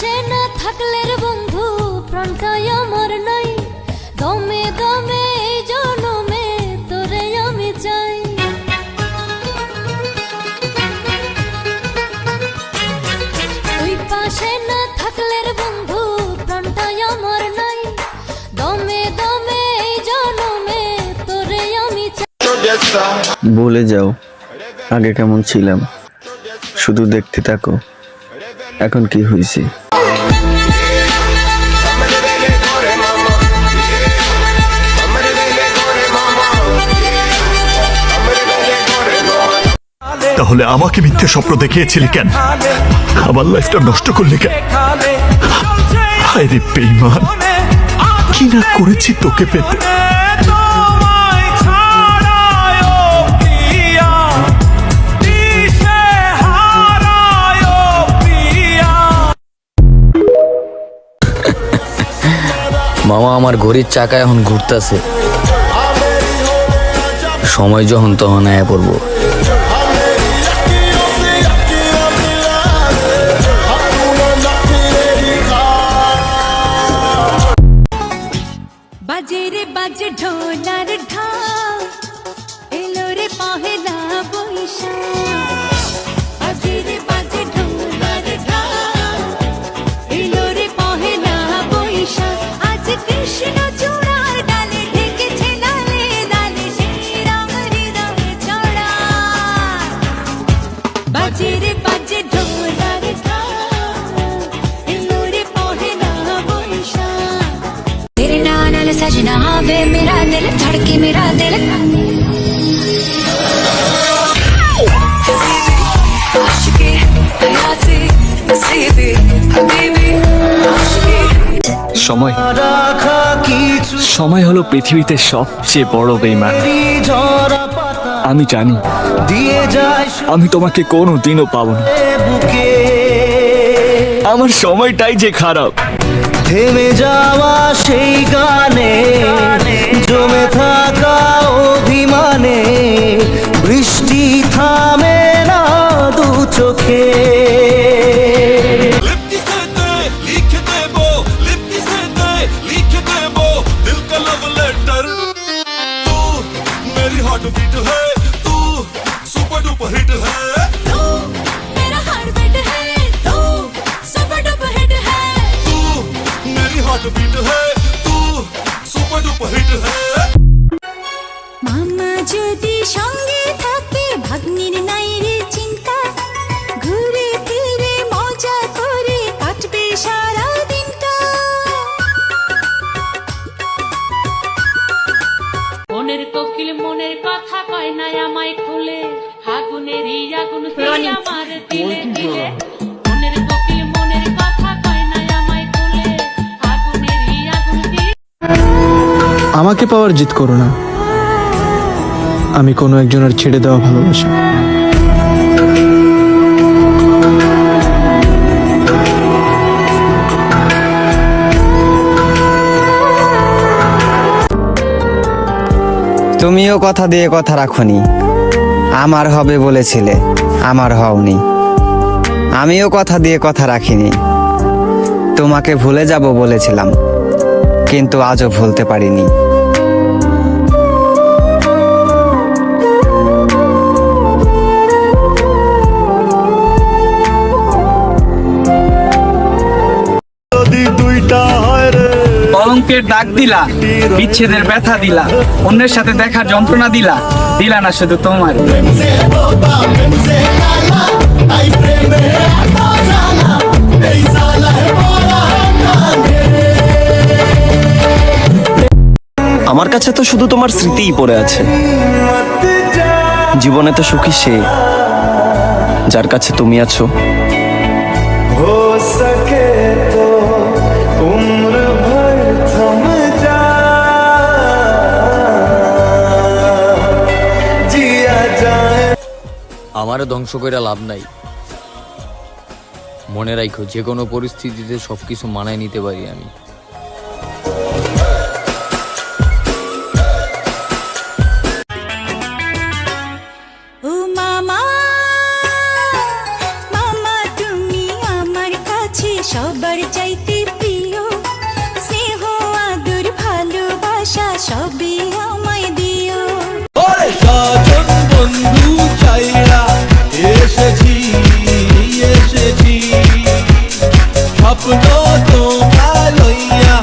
পাশে না থাকলে রে বন্ধু প্রাণটাই আমার নাই, দমে দমে এই জনমে তোরে আমি চাই। তুই পাশে না থাকলে রে বন্ধু প্রাণটাই আমার নাই, দমে দমে এই জনমে তোরে আমি চাই। ভুলে যাও আগে কেমন ছিলাম, শুধু দেখতে থাকো এখন কি হয়েছে। তাহলে আমাকে মিথ্যে স্বপ্ন দেখিয়েছিলি কেন? আমার লাইফটা নষ্ট করলি কেন? হায় রে বেঈমান, কি না করেছি তোকে পেতে। মামা আমার ঘড়ির চাকা এখন ঘুরতেছে, সময় যখন তখন আয়া পড়বো। বাজে রে বাজে ঢোলার ঢাক, এলো রে পহেলা বৈশাখ। বাজে রে বাজে ঢোলার ঢাক, এলো রে পহেলা বৈশাখ। আজ কৃষ্ণ চূড়ার ডালে ঢেকেছে লালে লালে সেই রং হৃদয়ে ছড়া। বাজে রে বাজে ঢোলার ঢাক, এলো রে পহেলা বৈশাখ। तेरे नाल सजना वे मेरा दिल धड़के मेरा दिल। आशिकी हयाती नसीबी हबीबी आशिकी। সময় সময় হলো পৃথিবীতে সবচেয়ে বড় বেঈমান। আমি জানি আমি তোমাকে কোনোদিনও পাবো না, আমার সময়টাই যে খারাপ। থেমে যাওয়া সেই গানে জমে থাকা অভিমানে বৃষ্টি থামে না দু চোখে। মামা যদি সঙ্গে থাকে ভাগ্নির নাই রে চিন্তা, ঘুরে ফিরে মজা করে কাটবে সারা দিনটা। মনের কোকিল মনের কথা কয় না আমায় খুলে, আগুনের আগুন তুই আমার দিলে দিলে। মনের কোকিল মনের কথা কয় না আমায় খুলে, আগুনের আগুন দিলে। আমাকে পাওয়ার জিত করো না, আমি কোনো একজনের ছেড়ে দেওয়া ভালোবাসা। তুমিও কথা দিয়ে কথা রাখোনি, আমার হবে বলেছিলে আমার হওনি। আমিও কথা দিয়ে কথা রাখিনি, তোমাকে ভুলে যাব বলেছিলাম কিন্তু আজও ভুলতে পারিনি। কলঙ্কের দাগ দিলা, বিচ্ছেদের ব্যথা দিলা, অন্যের সাথে দেখার যন্ত্রণা দিলা, দিলা না শুধু তোমার। আমার কাছে তো শুধু তোমার স্মৃতিই পড়ে আছে। জীবনে তো সুখী সে যার কাছে তুমি আছো। আমারও ধ্বংস করে লাভ নাই, মনে রাখো যে কোনো পরিস্থিতিতে সবকিছু মানায় নিতে পারি আমি। ও মামা, মামা তুমি আমার কাছে সবার চাইতে প্রিয়, স্নেহ আদর ভালোবাসা সবই আমায় দিও। বন্ধু চাইরা এসেছি এসেছি, স্বপ্ন তোমায় লইয়া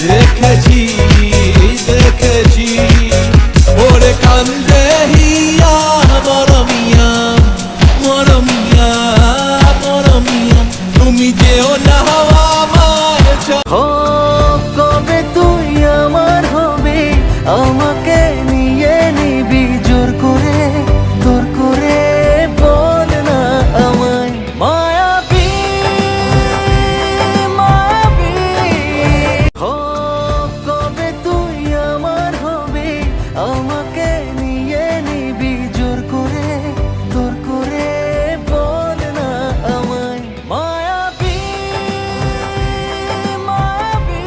দেখেছি দেখেছি, ওরে কান্দে হিয়া মরমিয়া মরমিয়া মরমিয়া, তুমি যেও না আমার কবে তুই আমার হবে, আমাকে নিয়ে নিবি জোর করে, তোর করে বল না আমায় মায়াবী মায়াবী। কবে তুই আমার হবে, আমাকে নিয়ে নিবি জোর করে, তোর করে বল না আমায় মায়াবী মায়াবী।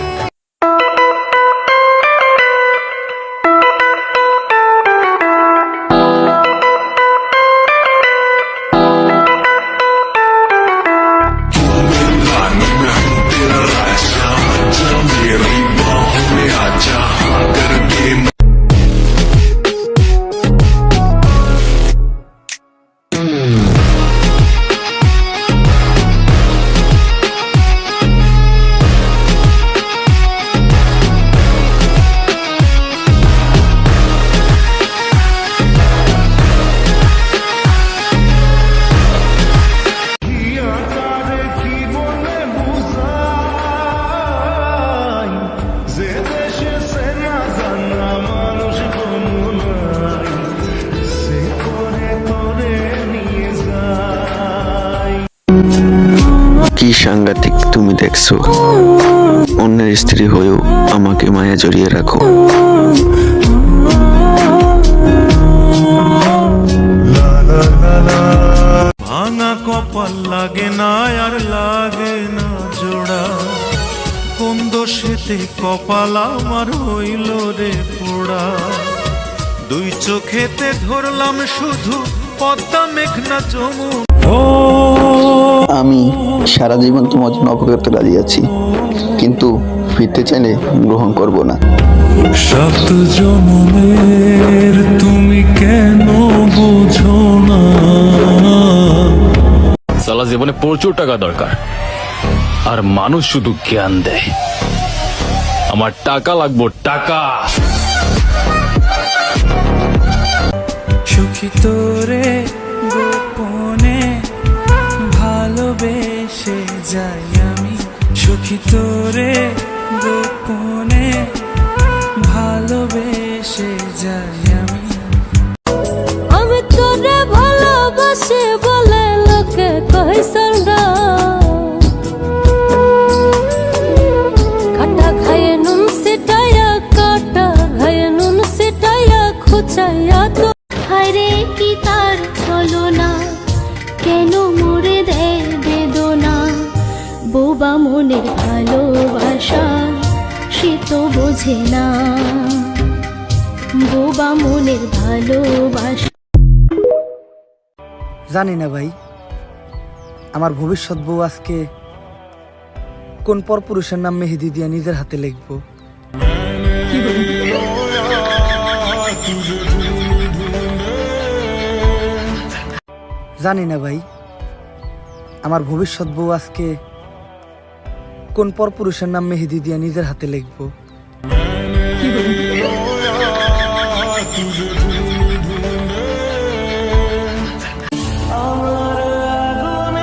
কি সাংঘাতিক তুমি দেখছো, অন্যের স্ত্রী হয়েও আমাকে মায়া জড়িয়ে রাখো। ভাঙা কপাল লাগে না আর লাগে না জোড়া, কোন দোষেতে কপাল আমার হইল রে পোড়া, দুই চোখেতে ধরলাম শুধু পদ্মা মেঘনা যমুনা। আমি সারা জীবন তোমার জন্য অপেক্ষা করতে রাজি আছি, কিন্তু ফিরতে চাইলে গ্রহণ করব না। সাত জন্মের তুমি কেন বোঝো না? সালা জীবনে প্রচুর টাকা দরকার, আর মানুষ শুধু জ্ঞান দেয়। আমার টাকা লাগবো, টাকা। সুখী তোরে গোপনে ভালোবেসে যাই আমি, সুখী তোরে গোপনে ভালোবেসে যাই আমি। আমি তোরে ভালোবাসি বলে লোকে কইছন না, কাটা খায়ে নুন সিটাইয়া, কাটা খায়ে নুন সিটাইয়া খুচাইয়া তো। হায়রে কি তার চলো না, কেন মরে দেয় বেদনা, বোবা মনের ভালোবাসা সে তো বোঝে না, বোবা মনের ভালোবাসা। জানি না ভাই, আমার ভবিষ্যৎ বউ আজকে কোন পরপুরুষের নাম মেহেদি দিয়া নিজের হাতে লিখবো। জানি না ভাই, আমার ভবিষ্যৎ বউ আজকে কোন পরপুরুষের নাম মেহেদি দিয়া নিজের হাতে লিখবো।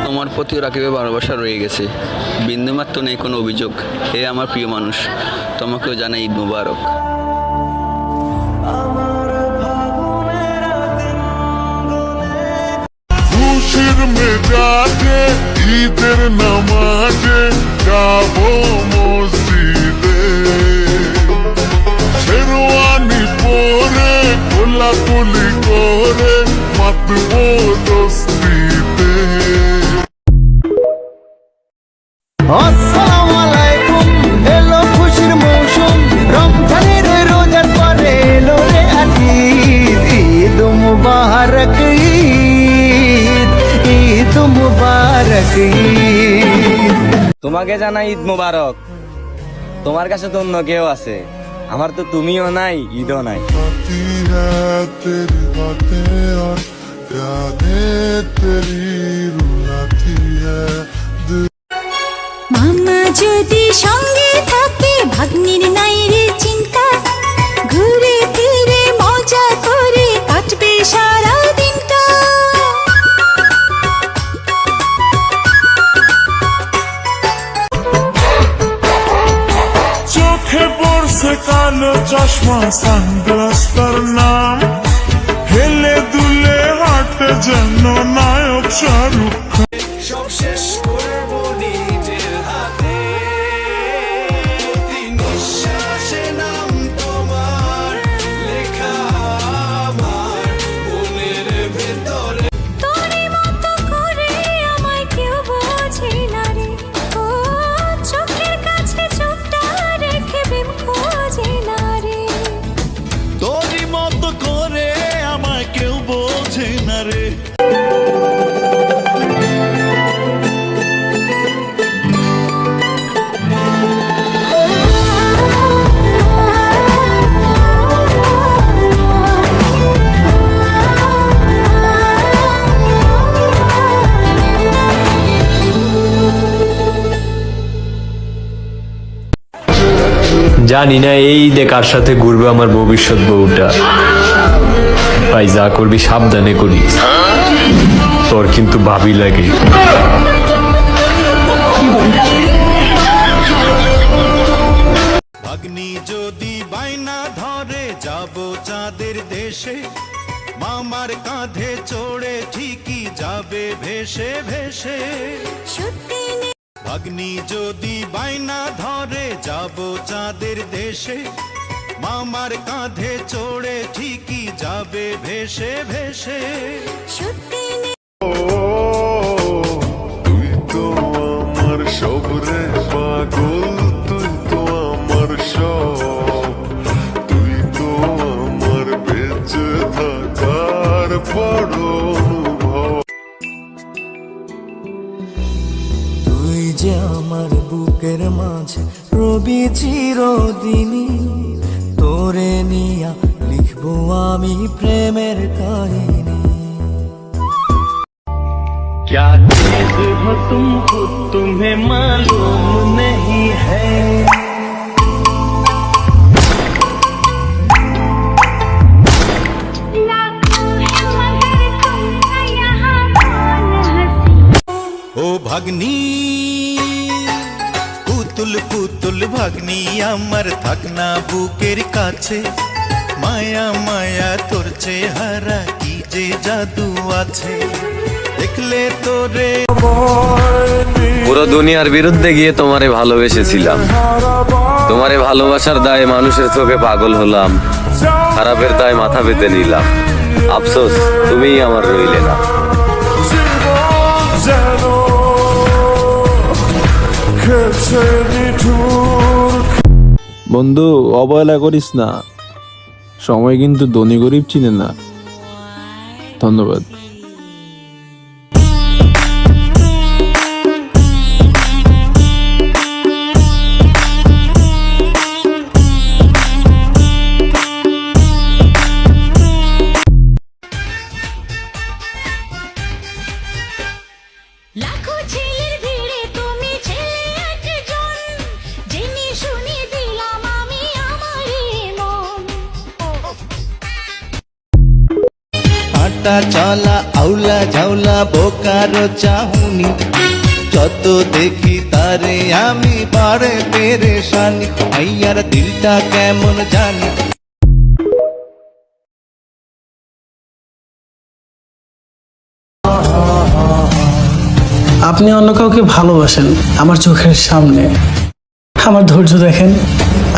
তোমার প্রতি রাকিবের ভালোবাসা রয়ে গেছে, বিন্দুমাত্র নেই কোনো অভিযোগ। হে আমার প্রিয় মানুষ, তোমাকেও জানাই ঈদ মুবারক। খুশির মেজাজে ঈদের নামাজে যাবো মসজিদে, শেরওয়ানি পরে কোলাকুলি করে মাতবো দস্তিতে। আসসালামু আলাইকুম, এলো খুশির মৌসুম, রমজানের রোজার পরে এলো রে ঈদ। ঈদ মুবারক ঈদ, ঈদ মুবারক ঈদ। তোমাকে জানাই ঈদ মোবারক। তোমার কাছে তো অন্য কেউ আছে, আমার তো তুমিও নাই, ঈদও নাই। মামা যদি সঙ্গে থাকে ভাগ্নির নাই রে চিন্তা, ঘুরে ফিরে মজা করে কাটবে সারা দিনটা। চোখে পড়ছে কালো চশমা, সানগ্লাস তার নাম, হেলে দুলে হাঁটে যেন নায়ক শাহরুখ খান। সব শেষ করবো নিজের হাতে, নিঃশ্বাসে নাম তোমার লেখা আমার মনের ভেতরে। তোরে মতো করে আমায় কেউ বোঝে না রে, ও চোখের কাছে চোখটা রেখে প্রেম খোঁজে না রে। তোরই মতো করে আমায় কেউ বোঝে না রে। জানি না এই ঈদে কার সাথে ঘুরবে আমার ভবিষ্যৎ বউটা। ভাই যা করবি সাবধানে করিস, তোর কিন্তু ভাবি লাগে। ভাগ্নি যদি বাইনা ধরে যাব চাঁদের দেশে, মামার কাঁধে চড়ে ঠিকই যাবে ভেসে ভেসে। সত্যি ভাগ্নি যদি বাইনা ধরে যাব চাঁদের দেশে, মামার কাঁধে চড়ে ঠিকই যাবে ভেসে ভেসে। সত্যি তুই তো আমার সব রে পাগল, তুই তো আমার সব, তুই তো আমার বেঁচে থাকার বড় অনুভব। তুই যে আমার বুকের মাঝে রবি চিরদিনই, তোরে নিয়া লিখবো আমি প্রেমের কাহিনী। क्या चीज हो तुम खुद तुम्हें मालूम नहीं है। ও ভাগ্নি পুতুল পুতুল ভাগ্নি আমার, থাকনা বুকের কাছে, মায়া মায়া তোর চেহারা কি যে জাদু আছে, দেখলে তোরে। পুরো দুনিয়ার বিরুদ্ধে গিয়ে তোমারে ভালোবেসেছিলাম, তোমারে ভালোবাসার দায়ে মানুষের চোখে পাগল হলাম, খারাপের দায় মাথা পেতে নিলাম। আফসোস তুমিই আমার রইলে না। বন্ধু অবহেলা করিস না, সময় কিন্তু ধনী গরিব চিনে না। ধন্যবাদ। লাখো ছেলের ভিড়ে তুমি ছেলে একজন, জেনে শুনে দিলাম আমি আমারই মন। হাঁটা চলা আউলা ঝাউলা বোকারো চাহুনি, যত দেখি তারে আমি বাড়ে পেরেশানি, আইয়ার দিলটা কেমন জানি। আপনি অন্য কাউকে ভালোবাসেন আমার চোখের সামনে, আমার ধৈর্য দেখেন,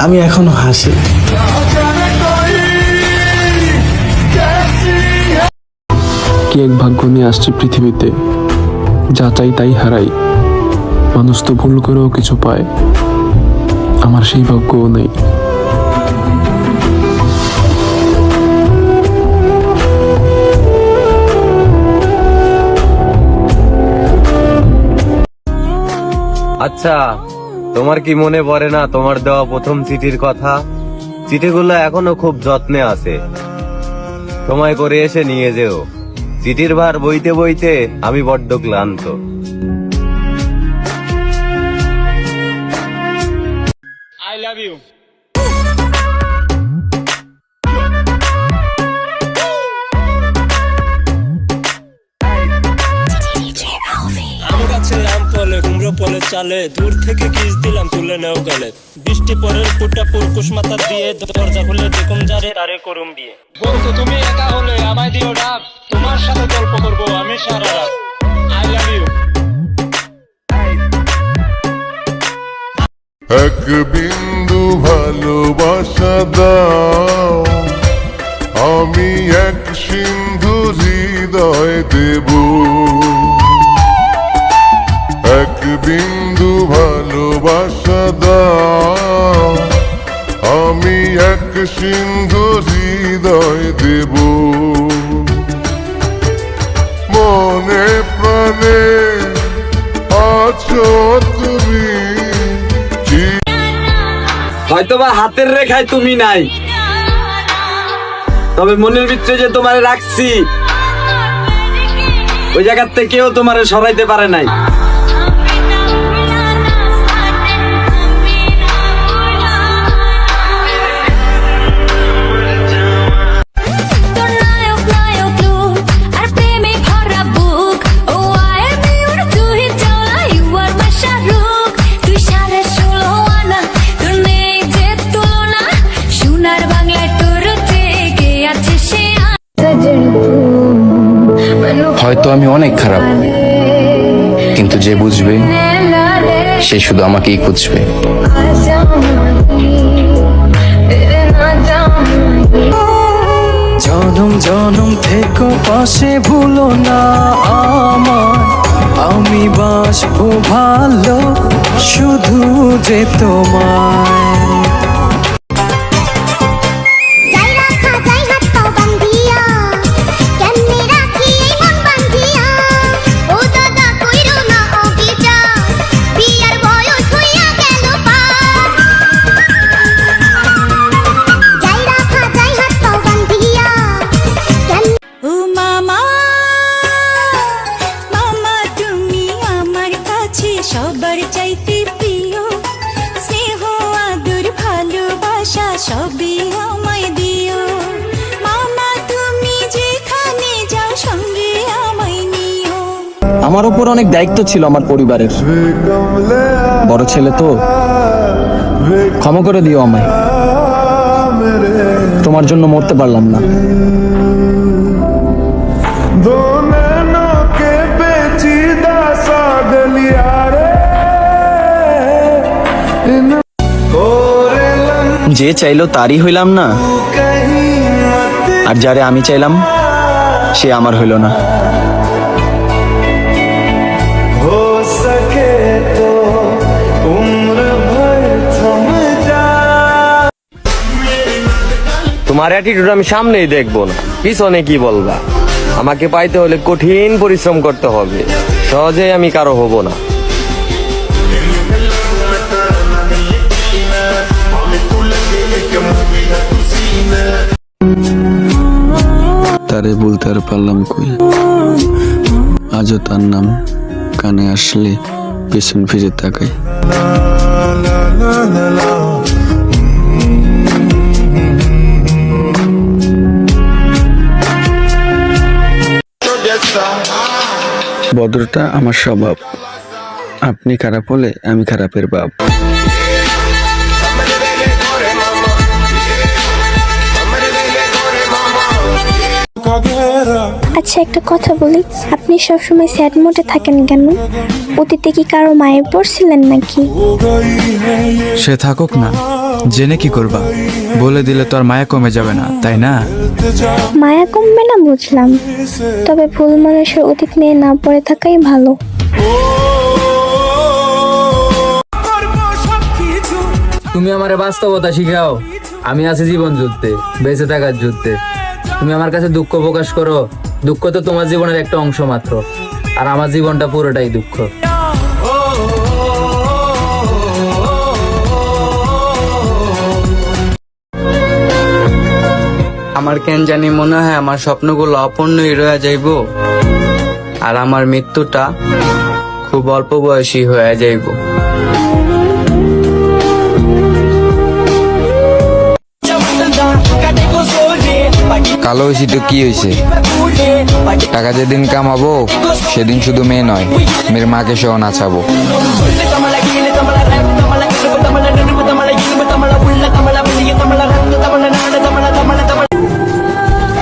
আমি এখনো হাসি। কি এক ভাগ্য নিয়ে আসছি পৃথিবীতে, যা চাই তাই হারাই। মানুষ তো ভুল করেও কিছু পায়, আমার সেই ভাগ্যও নেই। আচ্ছা, তোমার কি মনে পড়ে না তোমার দেওয়া প্রথম চিঠির কথা? চিঠিগুলো এখনো খুব যত্নে আছে, সময় করে এসে নিয়ে যেও। চিঠির ভার বইতে বইতে আমি বড্ড ক্লান্ত। I love you. আম গাছে আম ফলে কুমড়ো ফলে চালে, দূর থেকে কিস দিলাম তুলে নেও গেলে। বৃষ্টি পরের ফুটা পুরকুশ মাথা দিয়ে, দরজা খুলে দেখুম যারে তারে করুম বিয়ে। বলতো তুমি একা হলে আমায় দিও ডাক, তোমার সাথে গল্প করবো আমি সারা রাত। I love you. এক বিন্দু ভালোবাসা দাও, আমি এক সিন্ধু হৃদয় দেব। এক বিন্দু ভালোবাসা দাও, আমি এক সিন্ধু হৃদয় দেব। মনে প্রাণে আছো তুমি, হয়তোবা হাতের রেখায় তুমি নাই, তবে মনের ভিতরে যে তোমারে রাখছি ওই জায়গার থেকেও তোমারে সরাইতে পারে নাই। হয়তো আমি অনেক খারাপ, কিন্তু যে বুঝবে সে শুধু আমাকেই খুঁজবে। জনম জনম থেকে পাশে ভুলো না আমার, আমি বাসবো ভালো শুধু যে তোমায়। সবার চাইতে প্রিয়, স্নেহ আদর ভালোবাসা সবই আমায় দিও। মামা তুমি যেখানে যাও সঙ্গে আমায় নিও। আমার উপর অনেক দায়িত্ব ছিল আমার পরিবারের, বড় ছেলে তো, ক্ষমা করে দিও আমায়। তোমার জন্য মরতে পারলাম না। যে চাইলো তারই হইলাম না, আর যারে আমি চাইলাম সে আমার হইল না। তোমার অ্যাটিটিউড আমি সামনেই দেখবো না, পিছনে কি বলবা। আমাকে পাইতে হলে কঠিন পরিশ্রম করতে হবে, সহজেই আমি কারো হব না। তারে বলতে আর পারলাম কই, আজও তার নাম কানে আসলে পেছন ফিরে তাকাই। ভদ্রতা আমার স্বভাব, আপনি খারাপ হলে আমি খারাপের বাপ। আচ্ছা একটা কথা বলি, আপনি সবসময় স্যাড মোডে থাকেন কেন? অতীতে কি কারো মায়ে পড়ছিলেন নাকি? সে থাকুক না, জেনে কি করবা? বলে দিলে তো আর মায়া কমে যাবে না, তাই না? মায়া কমবে না বুঝলাম, তবে ভুল মানুষের অতীত নিয়ে না পড়ে থাকাই ভালো। তুমি আমারে বাস্তবতা শিখাও, আমি আছি জীবন যুদ্ধে, বেঁচে থাকার যুদ্ধে। তুমি আমার কাছে দুঃখ প্রকাশ করো, দুঃখ তো তোমার জীবনের একটা অংশ মাত্র, আর আমার জীবনটা পুরোটাই দুঃখ। আমার কেন জানি মনে হয় আমার স্বপ্নগুলো অপূর্ণই রয়ে যাইব, আর আমার মৃত্যুটা খুব অল্প বয়সী হয়ে যাইব। কালো হয়েছি তো কি হয়েছে? টাকা যেদিন কামাবো সেদিন শুধু মেয়ে নয়, মেয়ের মাকে সহ নাচাবো।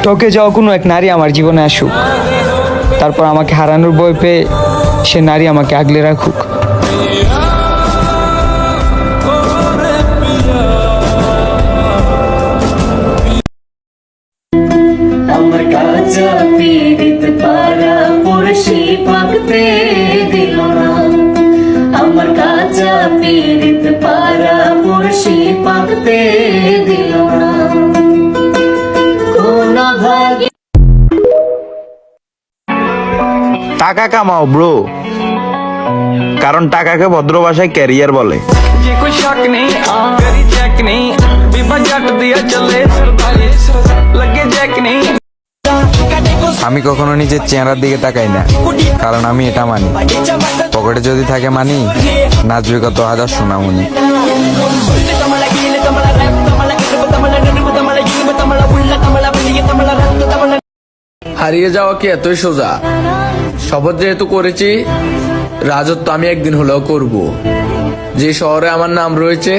তোকে যাওয়া কোনো এক নারী আমার জীবনে আসুক, তারপর আমাকে হারানোর ভয় পেয়ে সে নারী আমাকে আগলে রাখুক। আমার কাজা পীড়িত পারা পুরুষি পাকতে দিল না, আমার কাজা পীড়িত পারা পুরুষি পাকতে দিল না। কোন ভাগে টাকা কামাও ব্রো, কারণ টাকাকে ভদ্র ভাষায় ক্যারিয়ার বলে। আমি কখনো নিজের চেহারার দিকে তাকাই না, কারণ আমি এটা মানি, পকেটে যদি থাকে মানি, নাচবে কত হাজার সোনামণি। হারিয়ে যাওয়া কি এতই সোজা? শপথ যেহেতু করেছি, রাজত্ব আমি একদিন হলেও করব। যে শহরে আমার নাম রয়েছে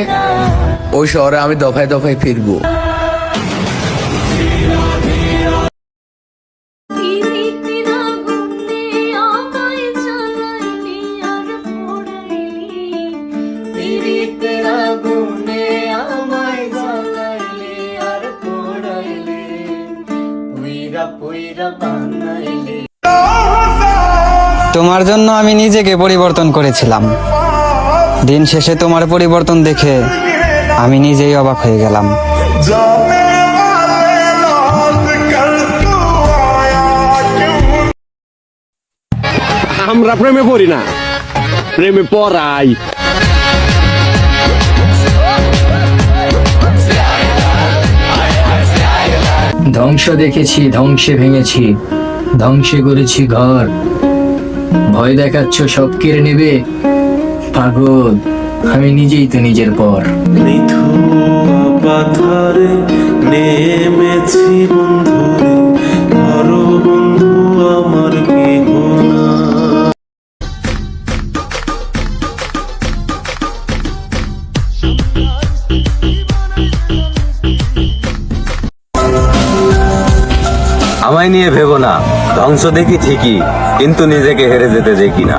ওই শহরে আমি দফায় দফায় ফিরবো। তোমার জন্য আমি নিজেকে পরিবর্তন করেছিলাম, দিন শেষে তোমার পরিবর্তন দেখে আমি নিজেই অবাক হয়ে গেলাম। আমরা প্রেমে পড়ি না, প্রেমে পড়াই। ধ্বংস দেখেছি, ধ্বংসে ভেঙেছি, ধ্বংসে করেছি ঘর। ভয় দেখাচ্ছ সব কেড়ে নেবে, পাগল আমি নিজেই তো নিজের পর। পাথারে নেমেছি বন্ধুরে, ধরো বন্ধু আমার কেহ না। আমায় নিয়ে ভেবো না, ধ্বংস দেখি ঠিকই, কিন্তু নিজেকে হেরে যেতে দেখি না।